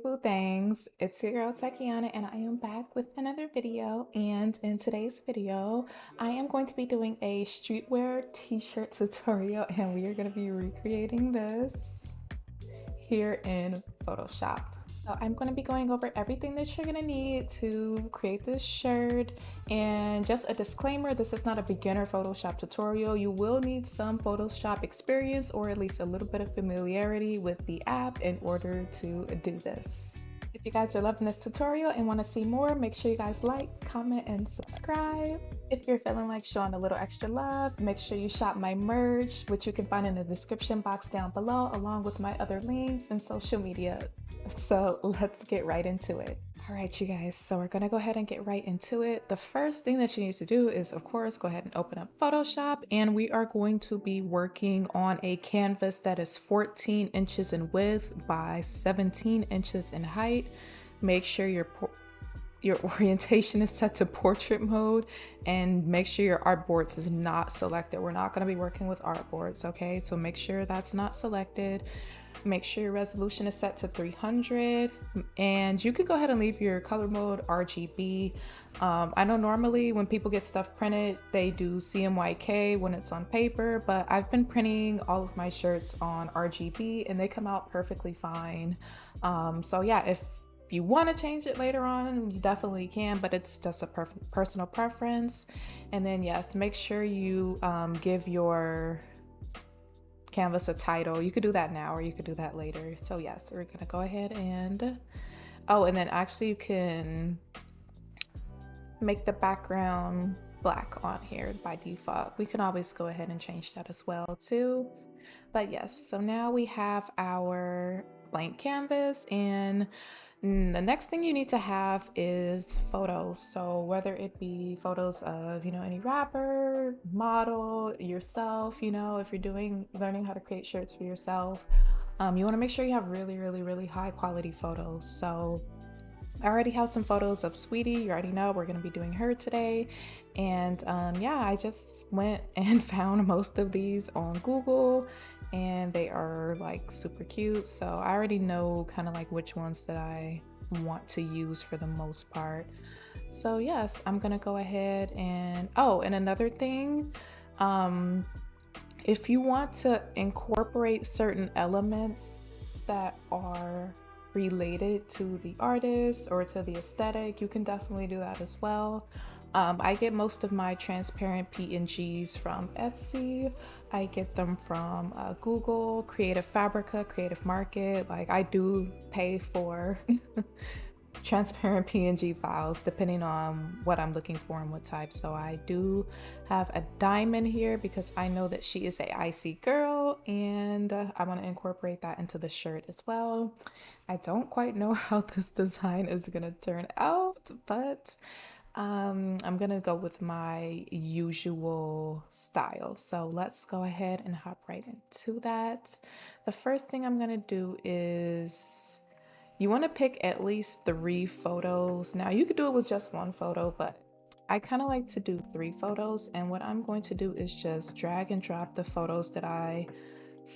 boo things, it's your girl Techianna and I am back with another video. And in today's video I am going to be doing a streetwear t-shirt tutorial, and we are going to be recreating this here in Photoshop. So I'm going to be going over everything that you're going to need to create this shirt. And just a disclaimer, this is not a beginner Photoshop tutorial. You will need some Photoshop experience or at least a little bit of familiarity with the app in order to do this. If you guys are loving this tutorial and want to see more, make sure you guys like, comment, and subscribe. If you're feeling like showing a little extra love, make sure you shop my merch, which you can find in the description box down below, along with my other links and social media. So let's get right into it. All right, you guys, so we're gonna go ahead and get right into it. The first thing that you need to do is, of course, go ahead and open up Photoshop, and we are going to be working on a canvas that is 14 inches in width by 17 inches in height. Make sure your orientation is set to portrait mode, and make sure your artboards is not selected. We're not going to be working with artboards, okay? So make sure that's not selected. Make sure your resolution is set to 300, and you can go ahead and leave your color mode RGB. I know normally when people get stuff printed, they do CMYK when it's on paper, but I've been printing all of my shirts on RGB and they come out perfectly fine. So yeah, if you want to change it later on, you definitely can, but it's just a personal preference. And then yes, make sure you give your canvas a title. You could do that now or you could do that later. So yes, we're gonna go ahead and and then actually you can make the background black on here by default. We can always go ahead and change that as well too. But yes, so now we have our blank canvas, and the next thing you need to have is photos. So whether it be photos of, any rapper, model, yourself, if you're learning how to create shirts for yourself, you want to make sure you have really, really, really high quality photos. So I already have some photos of Sweetie. You already know we're going to be doing her today. And yeah, I just went and found most of these on Google, and they are like super cute. So I already know kind of like which ones that I want to use for the most part. So yes, I'm going to go ahead and and another thing, if you want to incorporate certain elements that are related to the artist or to the aesthetic, you can definitely do that as well. I get most of my transparent PNGs from Etsy. I get them from Google, Creative Fabrica, Creative Market. Like, I do pay for transparent PNG files depending on what I'm looking for and what type. So I do have a diamond here because I know that she is a icy girl, and I want to incorporate that into the shirt as well. I don't quite know how this design is gonna turn out, but I'm gonna go with my usual style. So let's go ahead and hop right into that. The first thing I'm gonna do is, you want to pick at least 3 photos. Now you could do it with just 1 photo, but I kind of like to do 3 photos. And what I'm going to do is just drag and drop the photos that I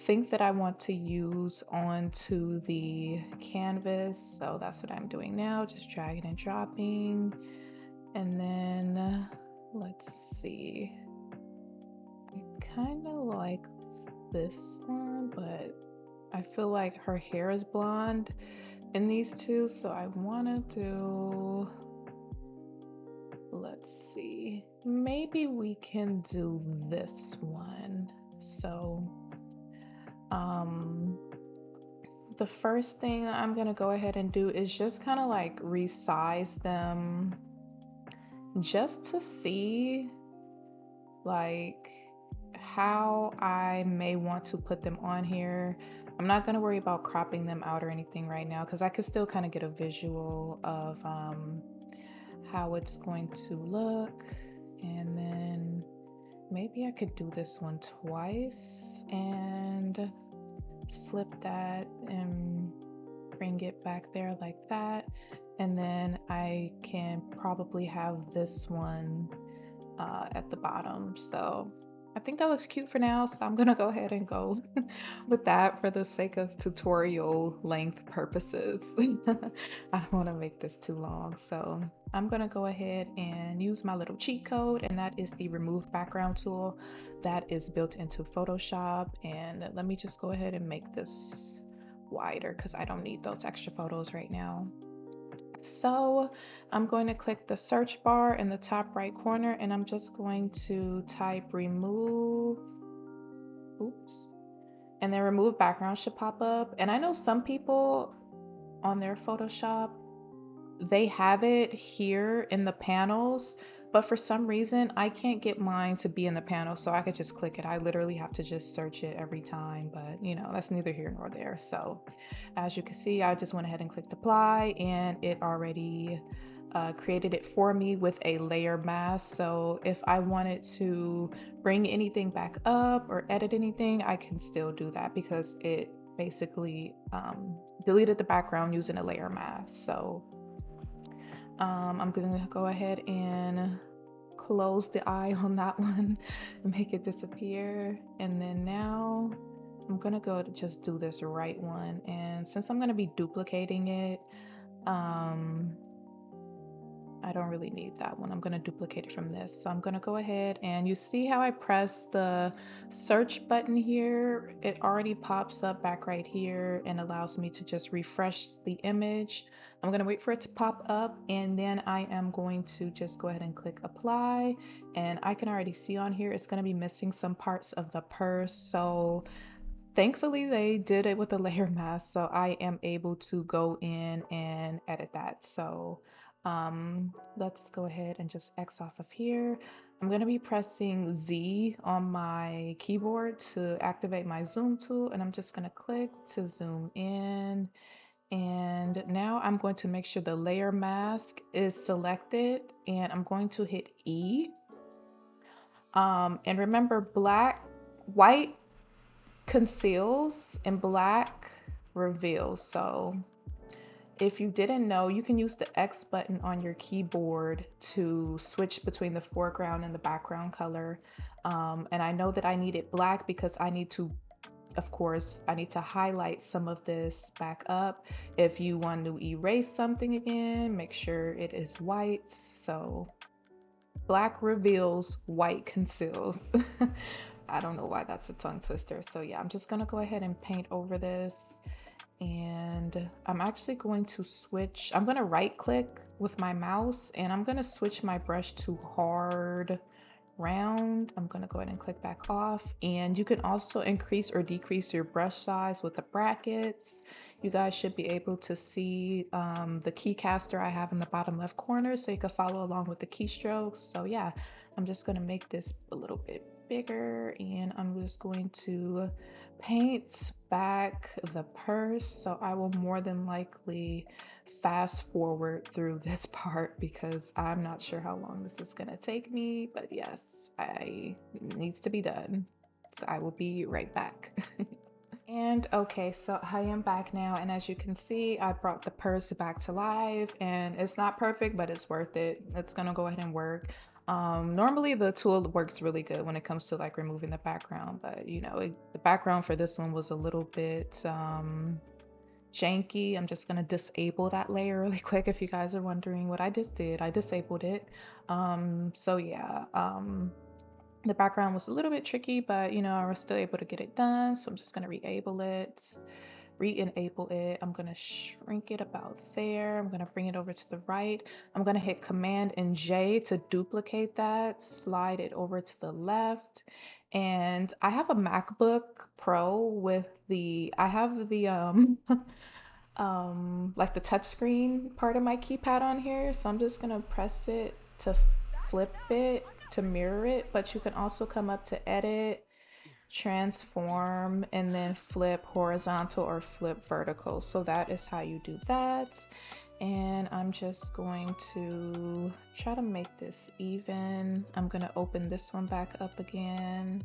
think that I want to use onto the canvas. So that's what I'm doing now, just dragging and dropping. And then let's see, I kind of like this one, but I feel like her hair is blonde in these two, so I want to do, let's see, maybe we can do this one. So the first thing I'm gonna go ahead and do is just kind of like resize them just to see like how I may want to put them on here. I'm not going to worry about cropping them out or anything right now because I could still kind of get a visual of how it's going to look. And then maybe I could do this one twice and flip that and bring it back there like that. And then I can probably have this one at the bottom. So I think that looks cute for now, so I'm gonna go ahead and go with that for the sake of tutorial length purposes. I don't want to make this too long, so I'm gonna go ahead and use my little cheat code, and that is the remove background tool that is built into Photoshop. And let me just go ahead and make this wider because I don't need those extra photos right now. So I'm going to click the search bar in the top right corner, and I'm just going to type remove, oops, and then remove background should pop up. And I know some people on their Photoshop, they have it here in the panels, but for some reason I can't get mine to be in the panel, so I could just click it. I literally have to just search it every time, but you know, that's neither here nor there. So as you can see, I just went ahead and clicked apply, and it already created it for me with a layer mask. So if I wanted to bring anything back up or edit anything, I can still do that because it basically deleted the background using a layer mask. So I'm gonna go ahead and close the eye on that one and make it disappear. And then now I'm gonna go to just do this right one. And since I'm gonna be duplicating it, I don't really need that one. I'm going to duplicate it from this. So I'm going to go ahead, and you see how I press the search button here? It already pops up back right here and allows me to just refresh the image. I'm going to wait for it to pop up, and then I am going to just go ahead and click apply. And I can already see on here it's going to be missing some parts of the purse. So thankfully they did it with a layer mask, so I am able to go in and edit that. So let's go ahead and just X off of here. I'm going to be pressing Z on my keyboard to activate my zoom tool, and I'm just going to click to zoom in. And now I'm going to make sure the layer mask is selected, and I'm going to hit E. And remember, white conceals and black reveals. So if you didn't know, you can use the X button on your keyboard to switch between the foreground and the background color. And I know that I needed black because I need to, of course, I need to highlight some of this back up. If you want to erase something again, make sure it is white. So black reveals, white conceals. I don't know why that's a tongue twister. So yeah, I'm just gonna go ahead and paint over this. And I'm actually going to switch, I'm gonna right click with my mouse, and I'm gonna switch my brush to hard round. I'm gonna go ahead and click back off. And you can also increase or decrease your brush size with the brackets. You guys should be able to see the keycaster I have in the bottom left corner, so you can follow along with the keystrokes. So yeah, I'm just gonna make this a little bit bigger, and I'm just going to paint back the purse. So I will more than likely fast forward through this part because I'm not sure how long this is gonna take me, but yes, it needs to be done. So I will be right back. And okay, so I am back now, and as you can see, I brought the purse back to life, and it's not perfect, but it's worth it. It's gonna go ahead and work. Normally the tool works really good when it comes to like removing the background, but you know, the background for this one was a little bit janky. I'm just gonna disable that layer really quick if you guys are wondering what I just did. I disabled it. So yeah, the background was a little bit tricky, but you know, I was still able to get it done. So I'm just gonna re-enable it. I'm gonna shrink it about there. I'm gonna bring it over to the right. I'm gonna hit Command and J to duplicate that, slide it over to the left. And I have a MacBook Pro with I have the like the touchscreen part of my keypad on here. So I'm just gonna press it to flip it to mirror it, but you can also come up to edit, transform, and then flip horizontal or flip vertical. So that is how you do that. And I'm just going to try to make this even. I'm gonna open this one back up again.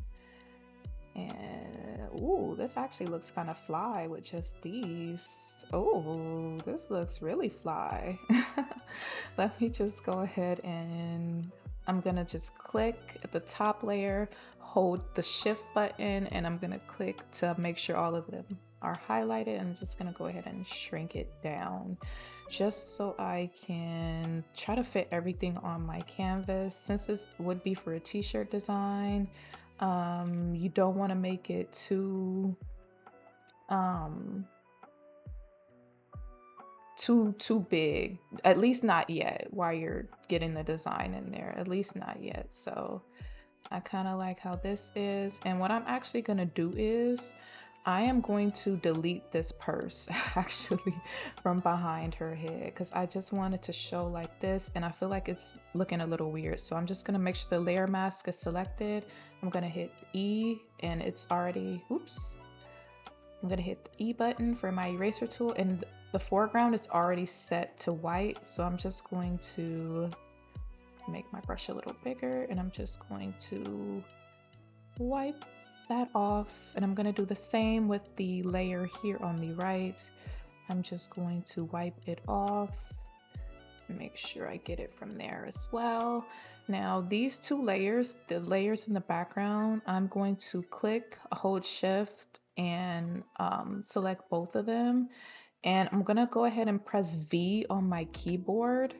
And ooh, this actually looks kind of fly with just these. Oh, this looks really fly. Let me just go ahead and I'm gonna just click at the top layer, hold the shift button, and I'm gonna click to make sure all of them are highlighted. I'm just gonna go ahead and shrink it down just so I can try to fit everything on my canvas. Since this would be for a t-shirt design, you don't want to make it too too big, at least not yet, while you're getting the design in there, at least not yet. So I kind of like how this is, and what I'm actually going to do is I am going to delete this purse actually from behind her head, because I just wanted to show like this, and I feel like it's looking a little weird. So I'm just going to make sure the layer mask is selected. I'm going to hit E, and it's already, oops, I'm going to hit the E button for my eraser tool, and the foreground is already set to white. So I'm just going to make my brush a little bigger, and I'm just going to wipe that off, and I'm going to do the same with the layer here on the right. I'm just going to wipe it off, make sure I get it from there as well. Now these two layers, the layers in the background, I'm going to click, hold shift, and select both of them, and I'm going to go ahead and press V on my keyboard.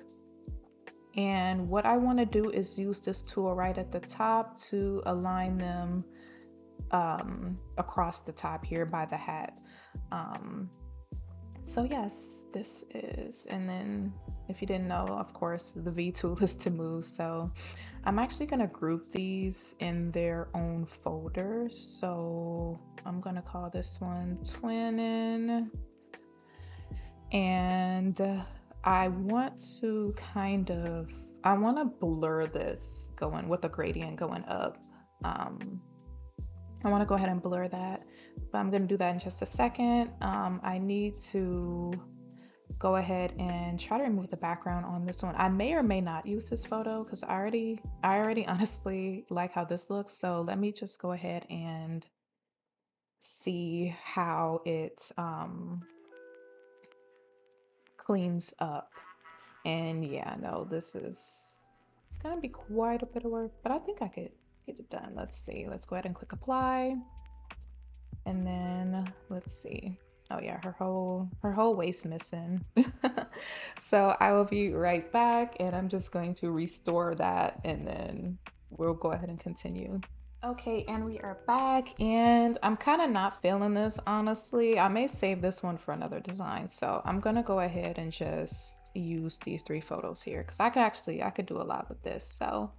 And what I want to do is use this tool right at the top to align them across the top here by the hat. So yes, this is, and then if you didn't know, of course, the V tool is to move. So I'm actually going to group these in their own folder. So I'm going to call this one twinning, and I want to I want to blur this going with a gradient going up. I want to go ahead and blur that, but I'm going to do that in just a second. I need to go ahead and try to remove the background on this one. I may or may not use this photo because I already honestly like how this looks. So let me just go ahead and see how it cleans up. And yeah, no, it's gonna be quite a bit of work, but I think I could get it done. Let's see. Let's go ahead and click apply. And then let's see. Oh yeah, her whole waist missing. So I will be right back, and I'm just going to restore that, and then we'll go ahead and continue. Okay, and we are back, and I'm kind of not feeling this, honestly. I may save this one for another design, so I'm gonna go ahead and just use these 3 photos here, because I could do a lot with this. So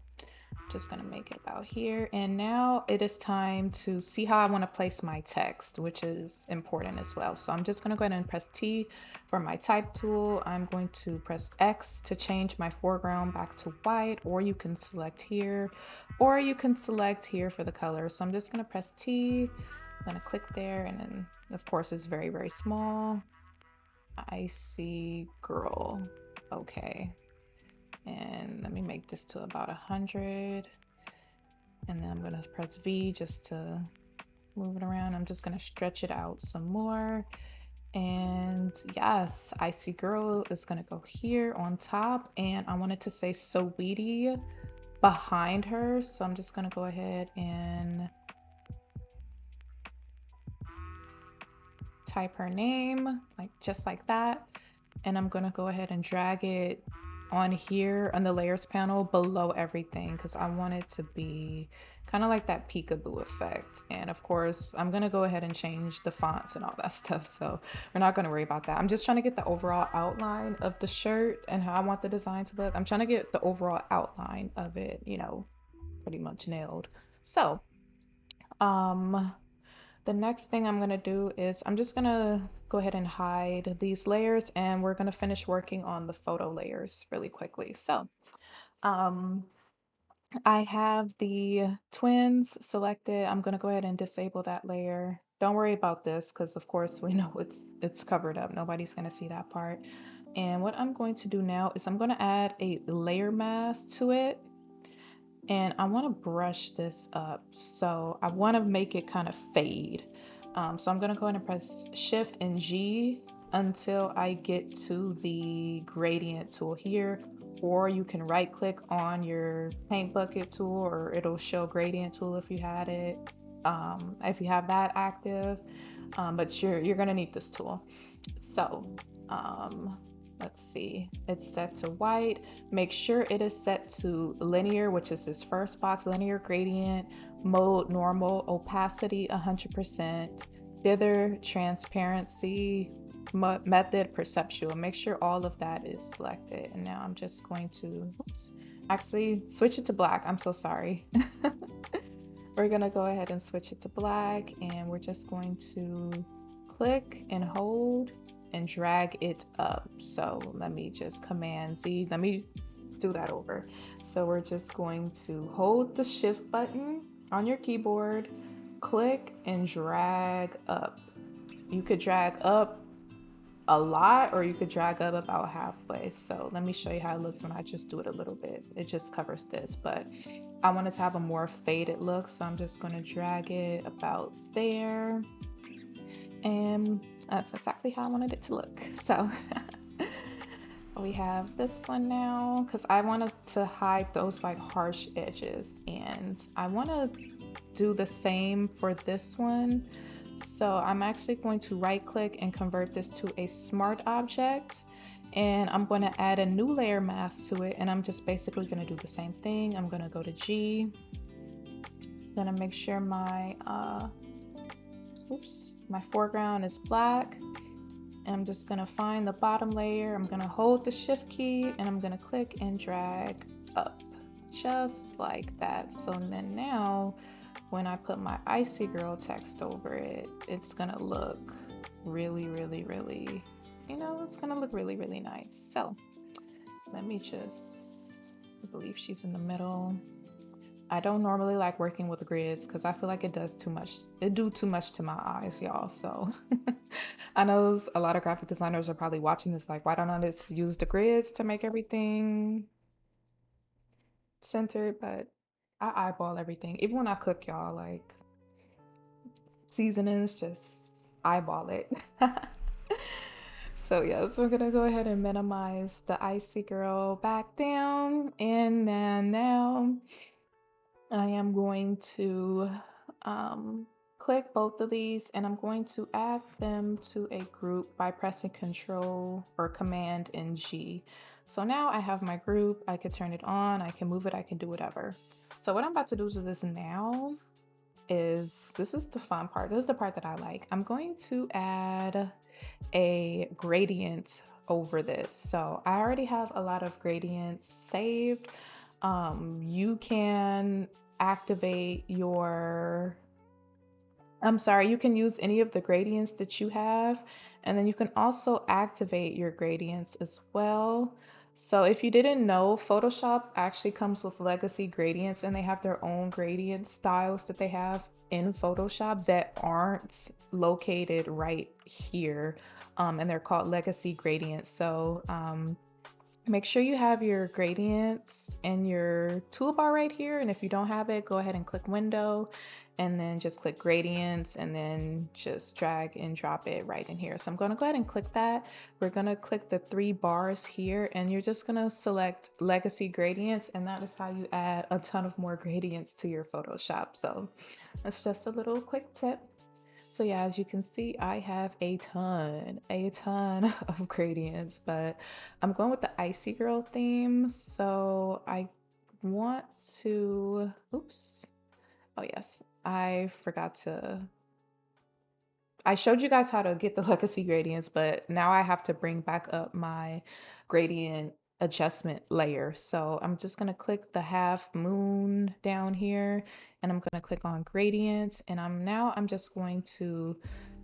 I'm just gonna make it about here, and now it is time to see how I want to place my text, which is important as well. So I'm just gonna go ahead and press T for my type tool. I'm going to press X to change my foreground back to white, or you can select here, or you can select here for the color. So I'm just gonna press T, I'm gonna click there, and then of course it's very, very small. I see girl. Okay. And let me make this to about 100. And then I'm going to press V just to move it around. I'm just going to stretch it out some more. And yes, I see girl is going to go here on top. And I wanted to say Sweetie behind her. So I'm just going to go ahead and type her name, like just like that. And I'm going to go ahead and drag it on here on the layers panel below everything, because I want it to be kind of like that peekaboo effect. And of course I'm going to go ahead and change the fonts and all that stuff, so we're not going to worry about that. I'm just trying to get the overall outline of the shirt and how I want the design to look. I'm trying to get the overall outline of it, you know, pretty much nailed. So the next thing I'm going to do is I'm just going to go ahead and hide these layers, and we're going to finish working on the photo layers really quickly. So I have the twins selected. I'm going to go ahead and disable that layer. Don't worry about this, because of course we know it's covered up. Nobody's going to see that part. And what I'm going to do now is I'm going to add a layer mask to it. And I want to brush this up, so I want to make it kind of fade. So I'm going to go ahead and press Shift and G until I get to the gradient tool here, or you can right click on your paint bucket tool, or it'll show gradient tool if you had it, if you have that active. But you're gonna need this tool. So let's see, it's set to white. Make sure it is set to linear, which is this first box, linear gradient, mode normal, opacity 100%, dither, transparency, method, perceptual. Make sure all of that is selected. And now I'm just going to, oops, actually switch it to black. I'm so sorry. We're gonna go ahead and switch it to black, and we're just going to click and hold and drag it up. So let me just Command Z, let me do that over. So we're just going to hold the shift button on your keyboard, click and drag up. You could drag up a lot, or you could drag up about halfway. So let me show you how it looks when I just do it a little bit. It just covers this, but I wanted to have a more faded look, so I'm just going to drag it about there. And that's exactly how I wanted it to look. So we have this one now, because I wanted to hide those like harsh edges, and I want to do the same for this one. So I'm actually going to right click and convert this to a smart object, and I'm going to add a new layer mask to it, and I'm just basically going to do the same thing. I'm going to go to G, I'm going to make sure my my foreground is black, and I'm just going to find the bottom layer. I'm going to hold the shift key, and I'm going to click and drag up just like that. So then now when I put my Icy Girl text over it, it's gonna look really, you know, it's gonna look really nice. So let me just, I believe she's in the middle. I don't normally like working with grids because I feel like it does too much. It do too much to my eyes, y'all. So I know a lot of graphic designers are probably watching this like, why don't I just use the grids to make everything centered? But I eyeball everything. Even when I cook, y'all, like seasonings, just eyeball it. So yes, we're gonna go ahead and minimize the Icy Girl back down, and then now I am going to click both of these, and I'm going to add them to a group by pressing Control or Command and G. So now I have my group. I can turn it on, I can move it, I can do whatever. So what I'm about to do with this now is, this is the fun part. This is the part that I like. I'm going to add a gradient over this. So I already have a lot of gradients saved. You can activate your, you can use any of the gradients that you have, and then you can also activate your gradients as well. So if you didn't know, Photoshop actually comes with legacy gradients, and they have their own gradient styles that they have in Photoshop that aren't located right here, and they're called legacy gradients. So make sure you have your gradients in your toolbar right here, and if you don't have it, go ahead and click Window, and then just click Gradients, and then just drag and drop it right in here. So I'm going to go ahead and click that. We're going to click the 3 bars here, and you're just going to select Legacy Gradients, and that is how you add a ton of more gradients to your Photoshop. So that's just a little quick tip. So yeah, as you can see, I have a ton of gradients, but I'm going with the Icy Girl theme. So I want to, oops. Oh yes, I forgot to, I showed you guys how to get the legacy gradients, but now I have to bring back up my gradient adjustment layer. So I'm just going to click the half moon down here, and I'm going to click on gradients, and I'm just going to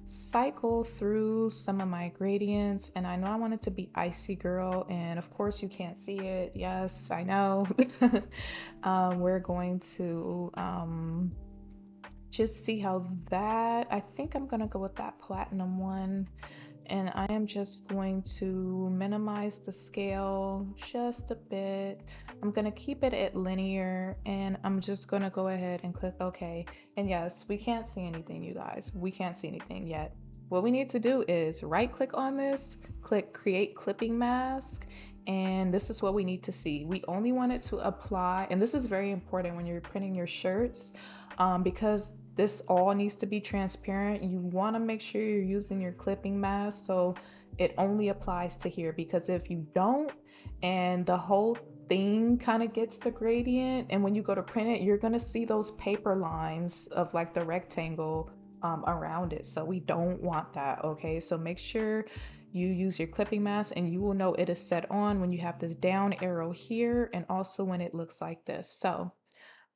cycle through some of my gradients. And I know I want it to be Icy Girl, and of course you can't see it. Yes, I know. We're going to just see how that, I think I'm gonna go with that platinum one, and I am just going to minimize the scale just a bit. I'm gonna keep it at linear, and I'm just gonna go ahead and click OK. And yes, we can't see anything, you guys. We can't see anything yet. what we need to do is right click on this, click create clipping mask, and this is what we need to see. We only want it to apply, and this is very important when you're printing your shirts, because this all needs to be transparent. You want to make sure you're using your clipping mask so it only applies to here, because if you don't and the whole thing kind of gets the gradient, and when you go to print it, you're going to see those paper lines of like the rectangle around it. So we don't want that. Okay, so make sure you use your clipping mask, and you will know it is set on when you have this down arrow here, and also when it looks like this. So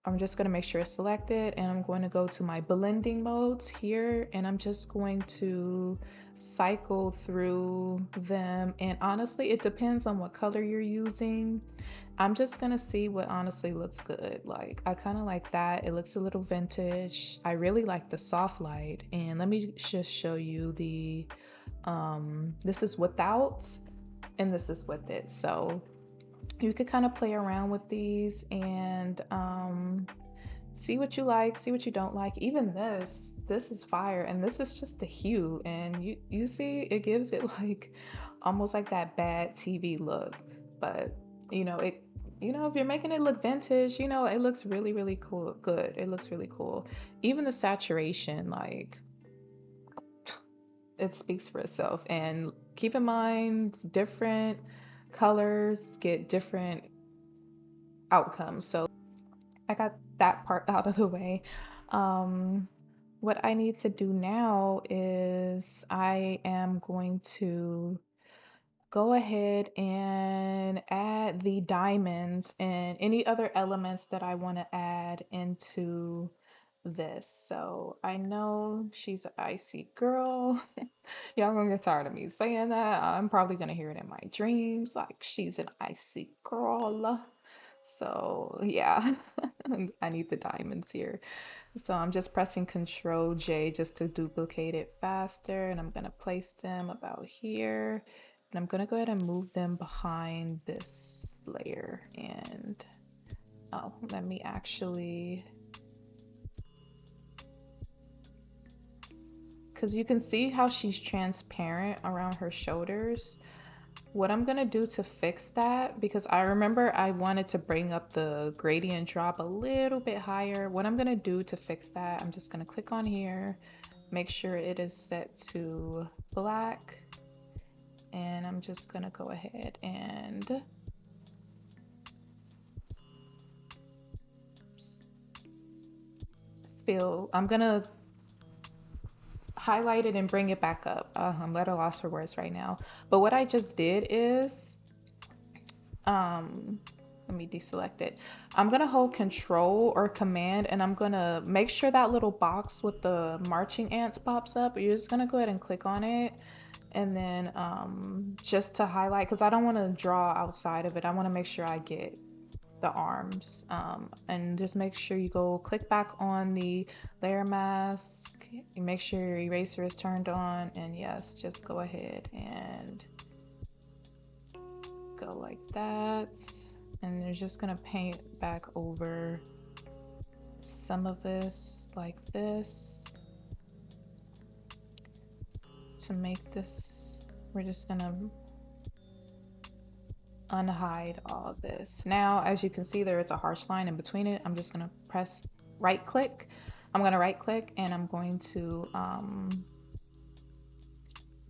I'm just going to make sure it's selected, and I'm going to go to my blending modes here, and I'm just going to cycle through them. And honestly, it depends on what color you're using. I'm just going to see what honestly looks good. Like, I kind of like that. It looks a little vintage. I really like the soft light. And let me just show you the, this is without, and this is with it. So you could kind of play around with these and see what you like, see what you don't like. Even this is fire, and this is just the hue, and you see it gives it like almost like that bad TV look. But you know, it, you know, if you're making it look vintage, you know, it looks really, really cool. Good, it looks really cool. Even the saturation, like, it speaks for itself. And keep in mind, different colors get different outcomes. So I got that part out of the way. What I need to do now is I am going to go ahead and add the diamonds and any other elements that I want to add into this. So I know she's an icy girl. Y'all gonna get tired of me saying that. I'm probably gonna hear it in my dreams, like she's an icy girl. So yeah, I need the diamonds here. So I'm just pressing Control J just to duplicate it faster, and I'm gonna place them about here. And I'm gonna go ahead and move them behind this layer. And oh, let me actually, because you can see how she's transparent around her shoulders. What I'm gonna do to fix that, because I remember I wanted to bring up the gradient drop a little bit higher. What I'm gonna do to fix that, I'm just gonna click on here, make sure it is set to black, and I'm just gonna go ahead and I'm gonna highlight it and bring it back up. I'm at a loss for words right now. But what I just did is, let me deselect it. I'm gonna hold Control or Command, and I'm gonna make sure that little box with the marching ants pops up. You're just gonna go ahead and click on it, and then just to highlight, because I don't want to draw outside of it. I want to make sure I get the arms, and just make sure you go click back on the layer mask. You make sure your eraser is turned on, and yes, just go ahead and go like that. And you're just gonna paint back over some of this like this to make this, we're just gonna unhide all of this. Now, as you can see, there is a harsh line in between it. I'm just gonna press right click. I'm gonna right click, and I'm going to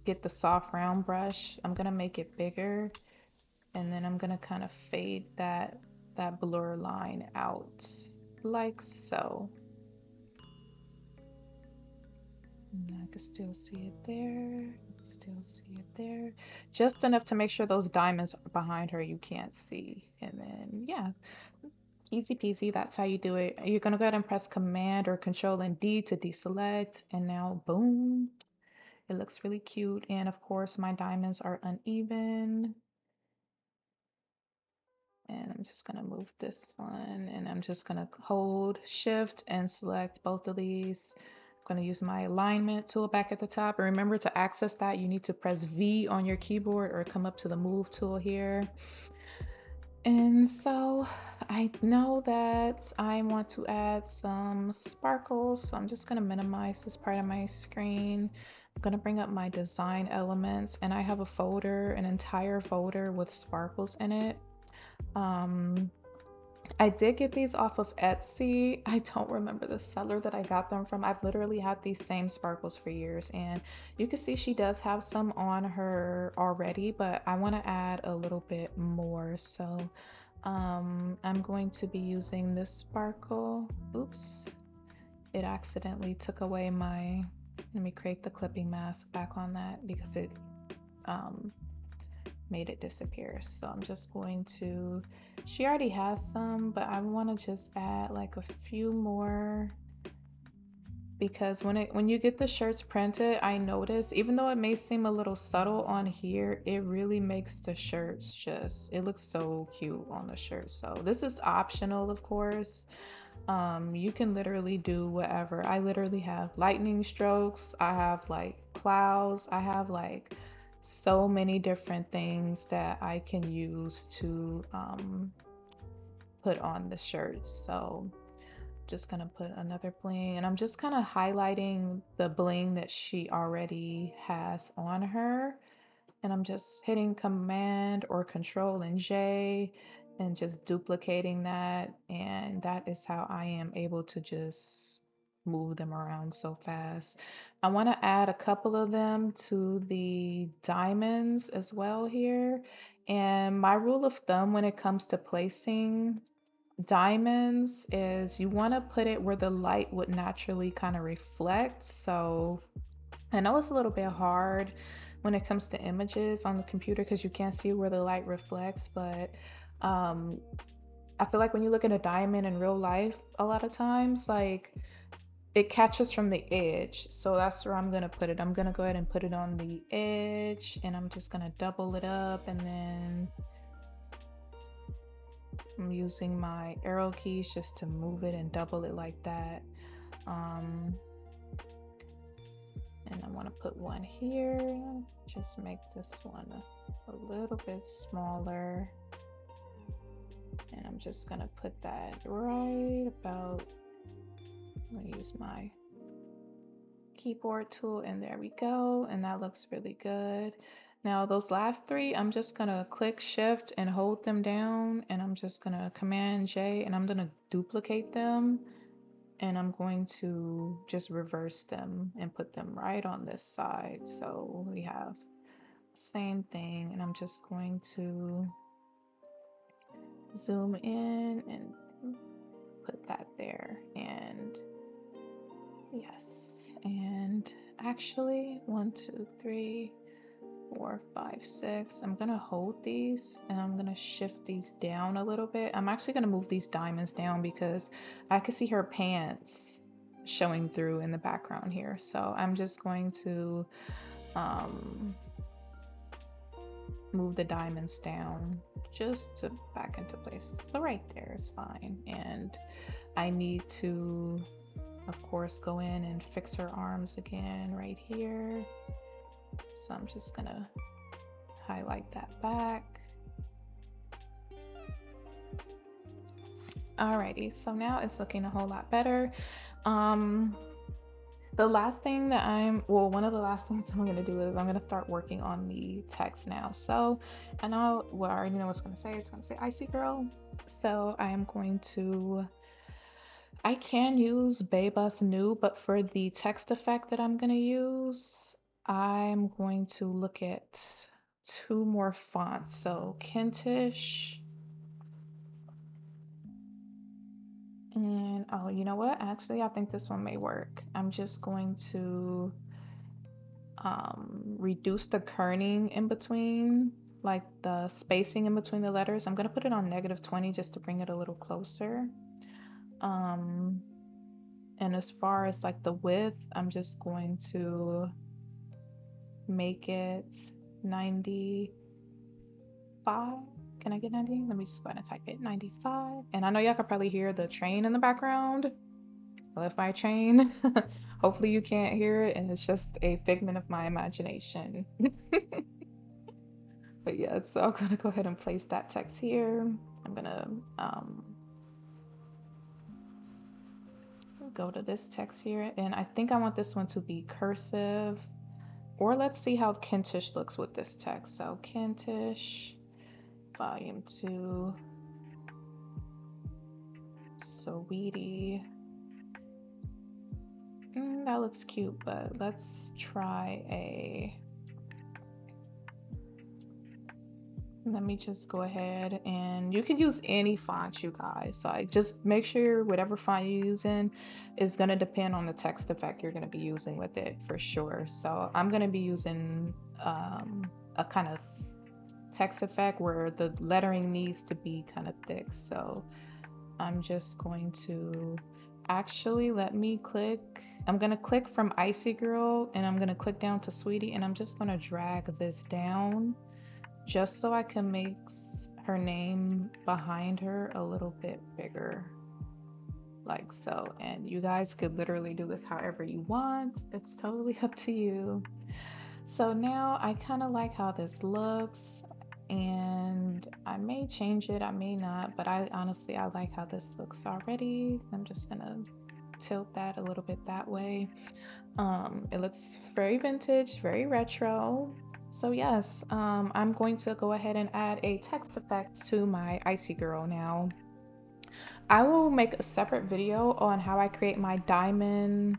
get the soft round brush. I'm gonna make it bigger, and then I'm gonna kind of fade that blur line out like so. And I can still see it there. Still see it there. Just enough to make sure those diamonds behind her you can't see. And then yeah, easy peasy. That's how you do it. You're gonna go ahead and press Command or Control and D to deselect, and now boom, it looks really cute. And of course my diamonds are uneven, and I'm just gonna move this one, and I'm just gonna hold Shift and select both of these. I'm gonna use my alignment tool back at the top, and remember, to access that you need to press V on your keyboard or come up to the move tool here. And so I know that I want to add some sparkles, so I'm just going to minimize this part of my screen. I'm going to bring up my design elements, and I have a folder, an entire folder with sparkles in it. I did get these off of Etsy. I don't remember the seller that I got them from. I've literally had these same sparkles for years, and you can see she does have some on her already, but I want to add a little bit more. So I'm going to be using this sparkle. Oops, it accidentally took away my, let me create the clipping mask back on that because it made it disappear. So I'm just going to, she already has some, but I want to just add like a few more, because when you get the shirts printed, I notice even though it may seem a little subtle on here, it really makes the shirts just, it looks so cute on the shirt. So this is optional, of course. You can literally do whatever. I literally have lightning strokes, I have like clouds, I have like so many different things that I can use to put on the shirts. So just gonna put another bling, and I'm just kind of highlighting the bling that she already has on her, and I'm just hitting Command or Control and J and just duplicating that, and that is how I am able to just move them around so fast. I want to add a couple of them to the diamonds as well here, and my rule of thumb when it comes to placing diamonds is you want to put it where the light would naturally kind of reflect. So I know it's a little bit hard when it comes to images on the computer because you can't see where the light reflects, but um, I feel like when you look at a diamond in real life, a lot of times, like it catches from the edge. So that's where I'm gonna put it. I'm gonna go ahead and put it on the edge, and I'm just gonna double it up, and then I'm using my arrow keys just to move it and double it like that. And I want to put one here, just make this one a little bit smaller, and I'm just gonna put that right about, I'm gonna use my keyboard tool, and there we go, and that looks really good. Now those last three, I'm just gonna click shift and hold them down, and I'm just gonna Command J, and I'm gonna duplicate them, and I'm going to just reverse them and put them right on this side. So we have the same thing, and I'm just going to zoom in and put that there. And yes, and actually 1, 2, 3, 4, 5, 6. I'm gonna hold these and I'm gonna shift these down a little bit. I'm actually gonna move these diamonds down because I can see her pants showing through in the background here. So I'm just going to move the diamonds down just to back into place. So right there is fine. And I need to, of course, go in and fix her arms again right here. So I'm just gonna highlight that back. Alrighty, so now it's looking a whole lot better. The last thing that one of the last things I'm gonna do is I'm gonna start working on the text now. So I know, well, I already know what's gonna say. It's gonna say Icy Girl. So I am going to, I can use Baybus New, but for the text effect that I'm gonna use, I'm going to look at 2 more fonts. So Kentish, and oh, you know what? Actually, I think this one may work. I'm just going to reduce the kerning in between, like the spacing in between the letters. I'm gonna put it on -20 just to bring it a little closer. And as far as like the width, I'm just going to make it 95. Can I get 90? Let me just go ahead and type it 95. And I know y'all could probably hear the train in the background. I love my train. Hopefully you can't hear it and it's just a figment of my imagination. But yeah, so I'm gonna go ahead and place that text here. I'm gonna go to this text here, and I think I want this one to be cursive, or let's see how Kentish looks with this text. So Kentish, volume 2, Sweetie. That looks cute, but let's try a, let me just go ahead, and you can use any font, you guys. So I just make sure whatever font you're using is going to depend on the text effect you're going to be using with it for sure. So I'm going to be using a kind of text effect where the lettering needs to be kind of thick. So I'm just going to actually, let me click. I'm going to click from Icy Girl, and I'm going to click down to Sweetie, and I'm just going to drag this down just so I can make her name behind her a little bit bigger, like so. And you guys could literally do this however you want. It's totally up to you. So now I kind of like how this looks, and I may change it, I may not, but I honestly, I like how this looks already. I'm just gonna tilt that a little bit that way. It looks very vintage, very retro. So yes, I'm going to go ahead and add a text effect to my Icy Girl now. I will make a separate video on how I create my diamond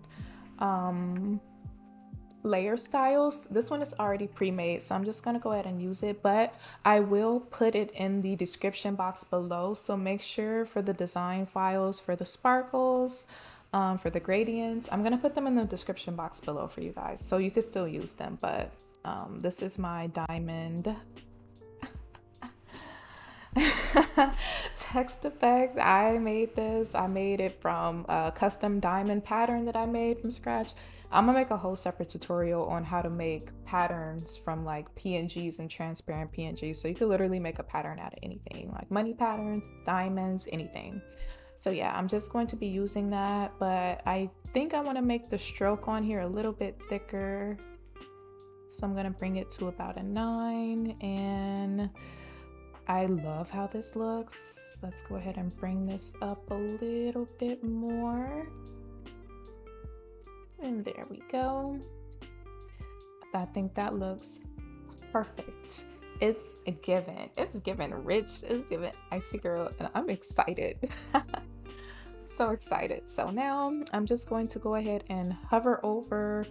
layer styles. This one is already pre-made, so I'm just gonna go ahead and use it, but I will put it in the description box below. So make sure for the design files, for the sparkles, for the gradients, I'm gonna put them in the description box below for you guys, so you could still use them. But this is my diamond text effect. I made this. I made it from a custom diamond pattern that I made from scratch. I'm gonna make a whole separate tutorial on how to make patterns from like PNGs and transparent PNGs. So you could literally make a pattern out of anything, like money patterns, diamonds, anything. So yeah, I'm just going to be using that, but I think I want to make the stroke on here a little bit thicker. So I'm gonna bring it to about a 9, and I love how this looks. Let's go ahead and bring this up a little bit more. And there we go. I think that looks perfect. It's a given. It's given rich. It's given Icy Girl, and I'm excited. So excited. So now I'm just going to go ahead and hover over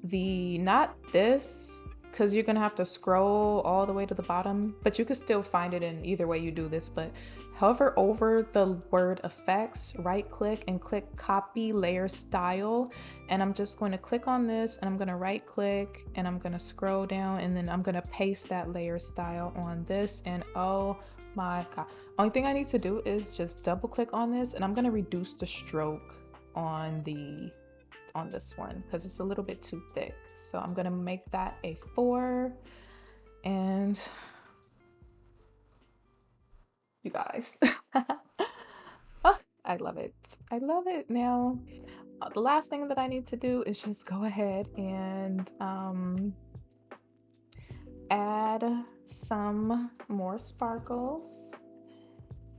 the, not this, because you're gonna have to scroll all the way to the bottom, but you can still find it in either way you do this. But hover over the word effects, right click and click copy layer style, and I'm just going to click on this, and I'm going to right click, and I'm going to scroll down, and then I'm going to paste that layer style on this. And oh my god, only thing I need to do is just double click on this, and I'm going to reduce the stroke on this one because it's a little bit too thick. So I'm gonna make that a 4, and you guys, oh, I love it. I love it. Now the last thing that I need to do is just go ahead and add some more sparkles.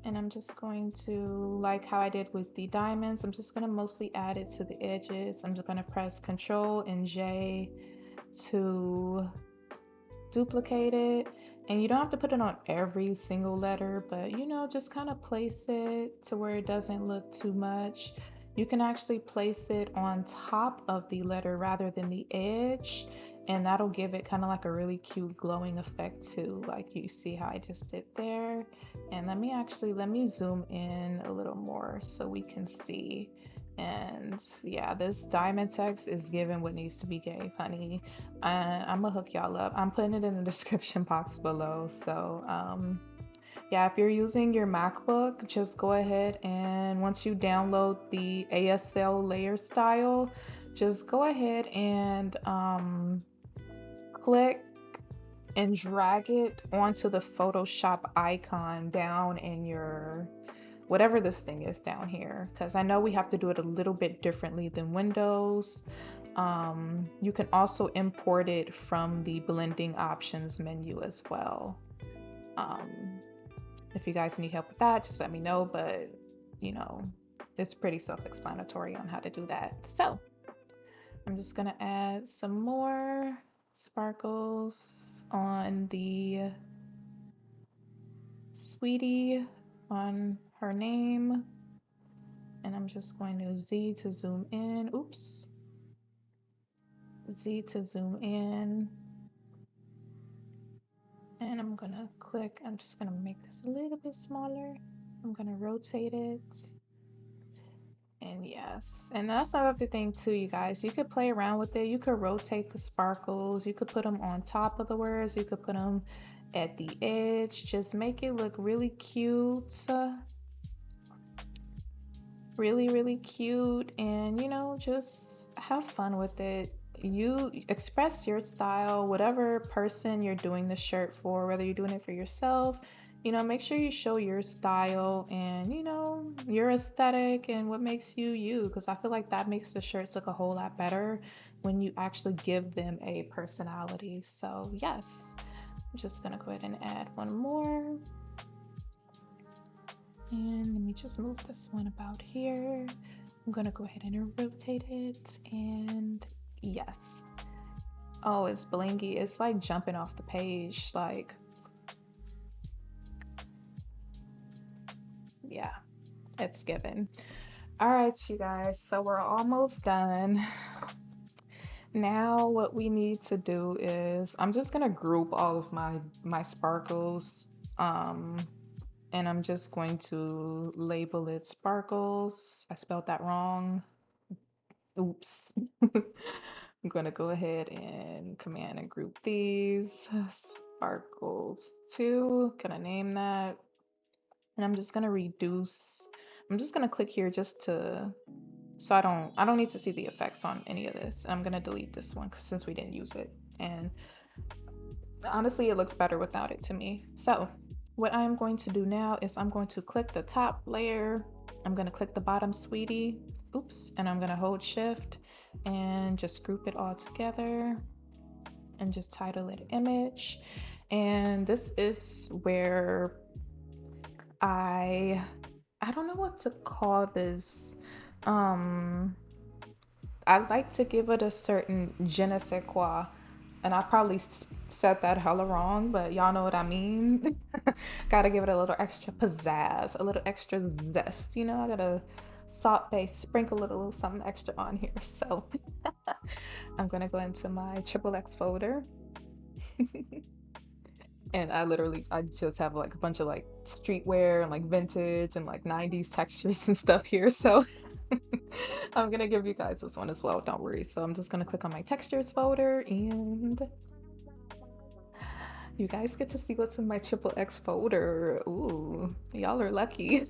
And I'm just going to, like how I did with the diamonds, I'm just going to mostly add it to the edges. I'm just going to press Control and J to duplicate it. And you don't have to put it on every single letter, but you know, just kind of place it to where it doesn't look too much. You can actually place it on top of the letter rather than the edge, and that'll give it kind of like a really cute glowing effect too, like you see how I just did there. And let me zoom in a little more so we can see. And yeah, this diamond text is given what needs to be gave, honey. I'm gonna hook y'all up. I'm putting it in the description box below. So yeah, if you're using your MacBook, just go ahead, and once you download the ASL layer style, just go ahead and click and drag it onto the Photoshop icon down in your, whatever this thing is down here, because I know we have to do it a little bit differently than Windows. You can also import it from the blending options menu as well. If you guys need help with that, just let me know, but you know, it's pretty self-explanatory on how to do that. So I'm just gonna add some more sparkles on the sweetie, on her name, and I'm just going to Z to zoom in. Oops. Z to zoom in, and I'm gonna click. I'm just gonna make this a little bit smaller. I'm gonna rotate it. And yes, and that's another thing too, you guys. You could play around with it. You could rotate the sparkles. You could put them on top of the words. You could put them at the edge. Just make it look really cute. Really, really cute. And, you know, just have fun with it. You express your style, whatever person you're doing the shirt for, whether you're doing it for yourself, you know, make sure you show your style and, you know, your aesthetic and what makes you you, because I feel like that makes the shirts look a whole lot better when you actually give them a personality. So yes, I'm just gonna go ahead and add one more. And let me just move this one about here. I'm gonna go ahead and rotate it, and yes. Oh, it's blingy. It's like jumping off the page. Like, yeah, it's given. All right, you guys, so we're almost done. Now what we need to do is I'm just gonna group all of my sparkles, and I'm just going to label it sparkles. I spelled that wrong. Oops. I'm gonna go ahead and command and group these sparkles 2. Gonna name that, and I'm just gonna reduce. I'm just gonna click here just to, so I don't need to see the effects on any of this. I'm gonna delete this one since we didn't use it, and honestly it looks better without it to me. So what I'm going to do now is I'm going to click the top layer, I'm going to click the bottom sweetie, oops, and I'm going to hold shift and just group it all together and just title it image. And this is where I don't know what to call this. I like to give it a certain je ne sais quoi, and I probably said that hella wrong, but y'all know what I mean. Gotta give it a little extra pizzazz, a little extra zest, you know. I gotta salt base, sprinkle a little something extra on here. So I'm gonna go into my XXX folder. And I just have like a bunch of like streetwear and like vintage and like 90s textures and stuff here. So I'm gonna give you guys this one as well, don't worry. So I'm just gonna click on my textures folder, and you guys get to see what's in my XXX folder. Ooh, y'all are lucky.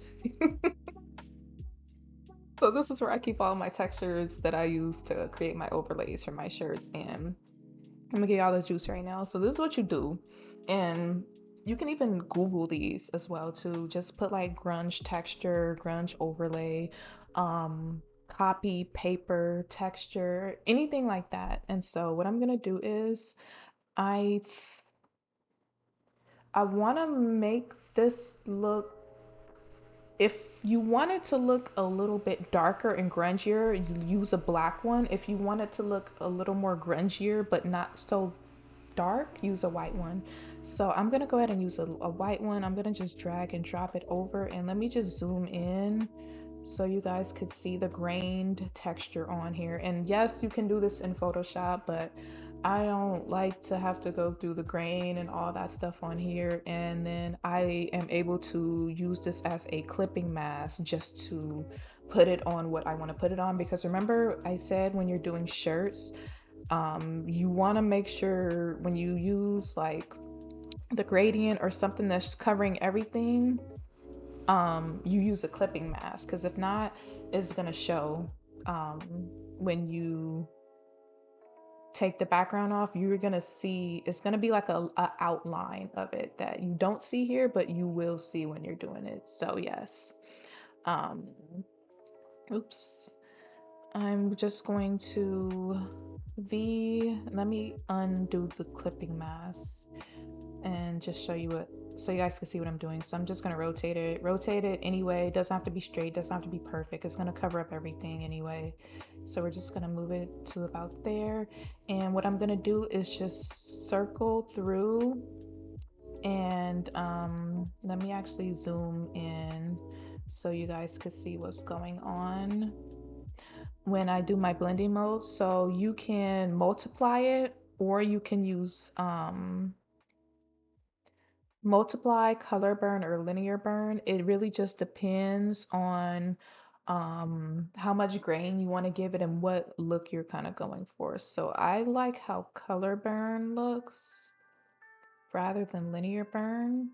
So this is where I keep all my textures that I use to create my overlays for my shirts, and I'm gonna give y'all the juice right now. So this is what you do, and you can even Google these as well too. Just put like grunge texture, grunge overlay, copy paper texture, anything like that. And so what I'm gonna do is I want to make this look, if you want it to look a little bit darker and grungier, you use a black one. If you want it to look a little more grungier but not so dark, use a white one. So I'm gonna go ahead and use a white one. I'm gonna just drag and drop it over, and let me just zoom in so you guys could see the grained texture on here. And yes, you can do this in Photoshop, but I don't like to have to go through the grain and all that stuff on here. And then I am able to use this as a clipping mask just to put it on what I want to put it on. Because remember I said when you're doing shirts, you want to make sure when you use like the gradient or something that's covering everything, you use a clipping mask, because if not, it's gonna show when you take the background off. You're gonna see it's gonna be like a outline of it that you don't see here, but you will see when you're doing it. So yes, um oops, I'm just going to let me undo the clipping mask. and just show you what, so you guys can see what I'm doing. So I'm just gonna rotate it anyway. It doesn't have to be straight, doesn't have to be perfect. It's gonna cover up everything anyway. So we're just gonna move it to about there. And what I'm gonna do is just circle through, and let me actually zoom in so you guys can see what's going on when I do my blending mode. So you can multiply it, or you can use multiply, color burn, or linear burn. It really just depends on how much grain you want to give it and what look you're kind of going for. So I like how color burn looks rather than linear burn.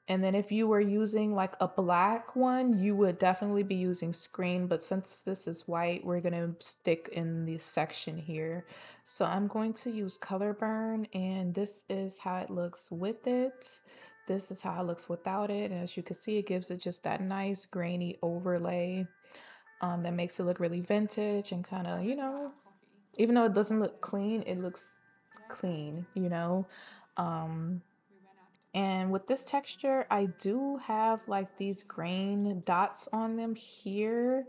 And then if you were using like a black one, you would definitely be using screen, but since this is white, we're gonna stick in the section here. So I'm going to use color burn, and this is how it looks with it. This is how it looks without it. And as you can see, it gives it just that nice grainy overlay that makes it look really vintage and kind of, you know, even though it doesn't look clean, it looks clean, you know. And with this texture, I do have like these grain dots on them here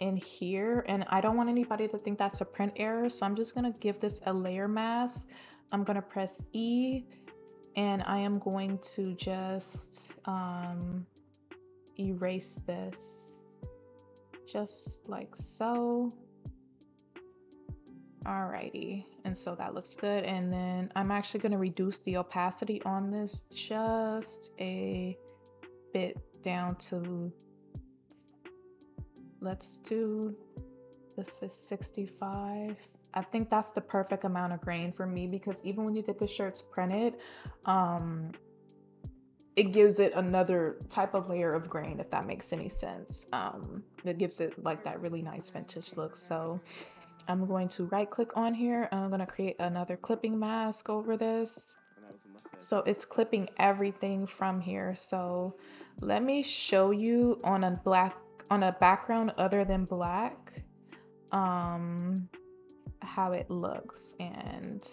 and here, and I don't want anybody to think that's a print error, so I'm just gonna give this a layer mask. I'm gonna press E, and I am going to just erase this just like so. Alrighty, and so that looks good. And then I'm actually going to reduce the opacity on this just a bit down to, let's do, this is 65. I think that's the perfect amount of grain for me, because even when you get the shirts printed, it gives it another type of layer of grain, if that makes any sense. It gives it like that really nice vintage look. So I'm going to right click on here, and I'm going to create another clipping mask over this. So it's clipping everything from here. So let me show you on a background other than black, how it looks. And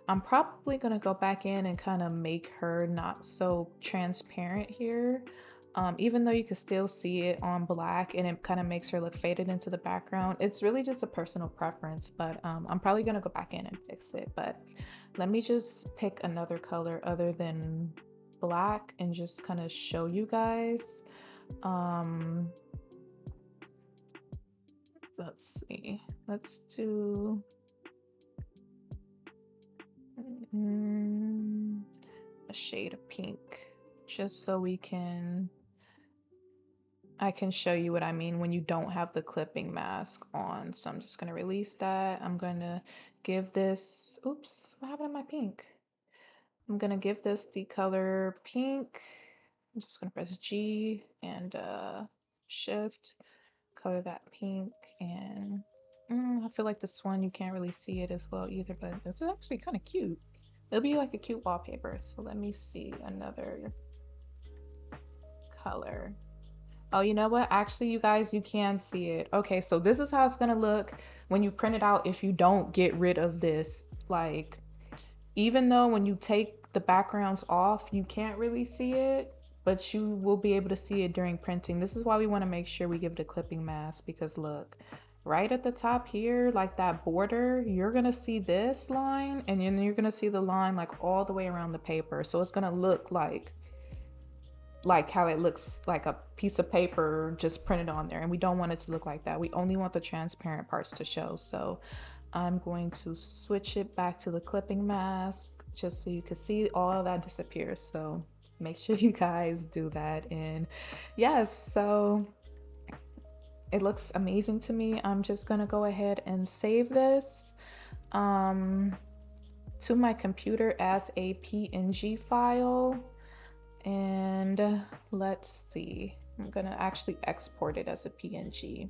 I'm probably going to go back in and kind of make her not so transparent here. Even though you can still see it on black, and it kind of makes her look faded into the background. It's really just a personal preference, but I'm probably gonna go back in and fix it. But let me just pick another color other than black and just kind of show you guys. Let's see, let's do a shade of pink, just so I can show you what I mean when you don't have the clipping mask on. So I'm just going to release that. I'm going to give this, oops, what happened to my pink? I'm going to give this the color pink. I'm just going to press G and shift, color that pink. And I feel like this one, you can't really see it as well either, but this is actually kind of cute. It'll be like a cute wallpaper. So let me see another color. Oh, you know what? Actually, you guys, you can see it. Okay, so this is how it's gonna look when you print it out if you don't get rid of this. Like, even though when you take the backgrounds off, you can't really see it, but you will be able to see it during printing. This is why we want to make sure we give it a clipping mask, because look, right at the top here, like that border, you're gonna see this line, and then you're gonna see the line like all the way around the paper. So it's gonna look like how it looks like a piece of paper just printed on there, and we don't want it to look like that. We only want the transparent parts to show. So I'm going to switch it back to the clipping mask just so you can see all of that disappears. So make sure you guys do that. And yes, so it looks amazing to me. I'm just gonna go ahead and save this to my computer as a PNG file. And let's see, I'm gonna actually export it as a PNG.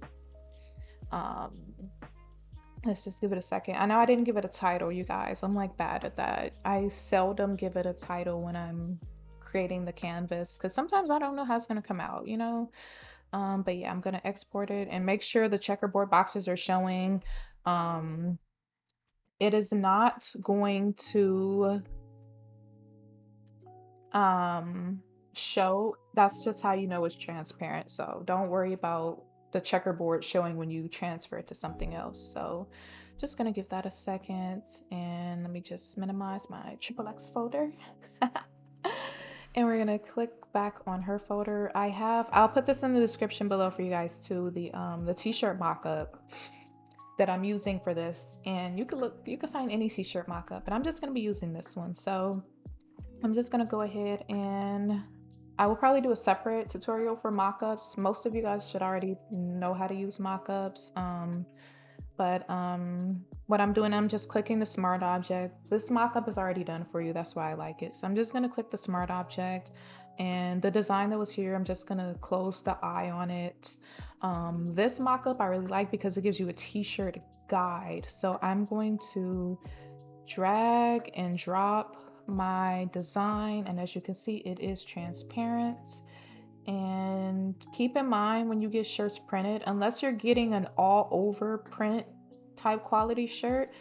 Let's just give it a second. I know I didn't give it a title, you guys. I'm like bad at that. I seldom give it a title when I'm creating the canvas, because sometimes I don't know how it's gonna come out, you know. But yeah, I'm gonna export it and make sure the checkerboard boxes are showing. It is not going to show, that's just how you know it's transparent. So don't worry about the checkerboard showing when you transfer it to something else. So just gonna give that a second, and let me just minimize my triple X folder. And we're gonna click back on her folder. I'll put this in the description below for you guys too, the t-shirt mockup that I'm using for this. And you can find any t-shirt mockup, but I'm just gonna be using this one. So I'm just gonna go ahead, and I will probably do a separate tutorial for mockups. Most of you guys should already know how to use mockups. But what I'm doing, I'm just clicking the smart object. This mockup is already done for you. That's why I like it. So I'm just gonna click the smart object, and the design that was here, I'm just gonna close the eye on it. This mockup I really like because it gives you a t-shirt guide. So I'm going to drag and drop my design, and as you can see, it is transparent. And keep in mind, when you get shirts printed, unless you're getting an all over print type quality shirt,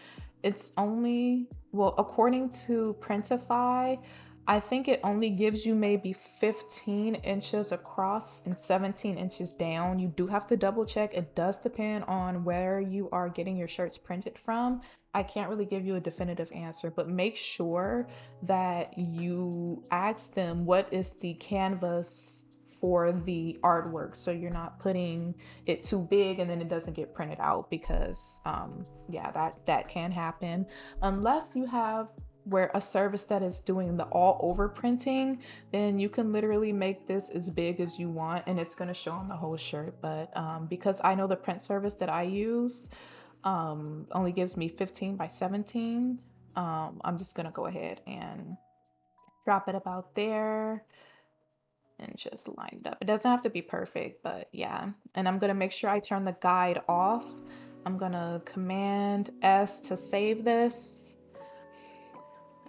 it's only, well, according to Printify, I think it only gives you maybe 15 inches across and 17 inches down. You do have to double check. It does depend on where you are getting your shirts printed from. I can't really give you a definitive answer, but make sure that you ask them what is the canvas for the artwork, so you're not putting it too big and then it doesn't get printed out, because yeah, that can happen unless you have where a service that is doing the all over printing. Then you can literally make this as big as you want and it's going to show on the whole shirt. But because I know the print service that I use only gives me 15 by 17, I'm just going to go ahead and drop it about there and just line it up. It doesn't have to be perfect, but yeah. And I'm gonna make sure I turn the guide off. I'm gonna Command S to save this.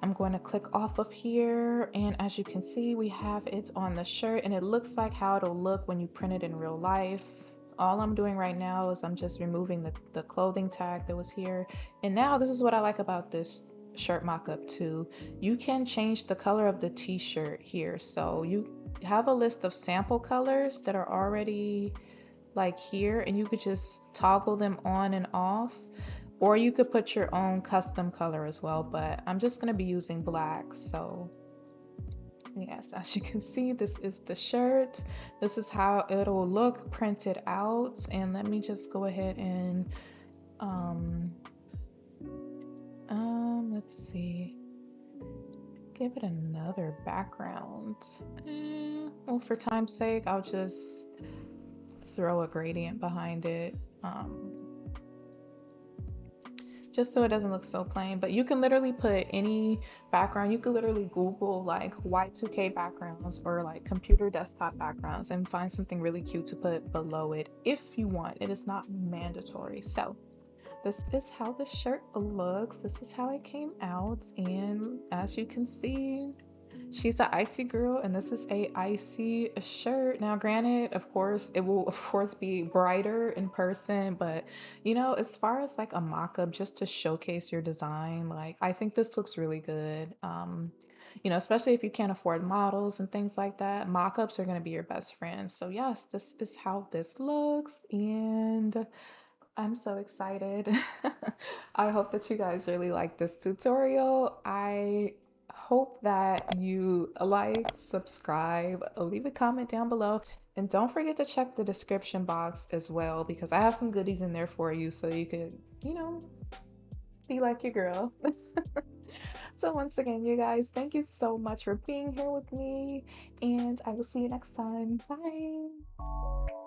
I'm going to click off of here, and as you can see, we have it on the shirt, and it looks like how it'll look when you print it in real life. All I'm doing right now is I'm just removing the clothing tag that was here. And now this is what I like about this shirt mockup too. You can change the color of the t-shirt here. So you have a list of sample colors that are already like here, and you could just toggle them on and off, or you could put your own custom color as well, but I'm just going to be using black. So yes, as you can see, this is the shirt. This is how it'll look printed out. And let me just go ahead and let's see, give it another background. Well, for time's sake, I'll just throw a gradient behind it, just so it doesn't look so plain. But you can literally put any background. You could literally Google like Y2K backgrounds or like computer desktop backgrounds and find something really cute to put below it if you want. It is not mandatory. So this is how the shirt looks. This is how it came out, and as you can see, she's an icy girl, and this is a icy shirt. Now, granted, of course, it will of course be brighter in person, but you know, as far as like a mock-up just to showcase your design, like I think this looks really good. You know, especially if you can't afford models and things like that, mock-ups are going to be your best friend. So yes, this is how this looks, and I'm so excited. I hope that you guys really like this tutorial. I hope that you like, subscribe, leave a comment down below, and don't forget to check the description box as well, because I have some goodies in there for you so you could, you know, be like your girl. So once again, you guys, thank you so much for being here with me, and I will see you next time. Bye.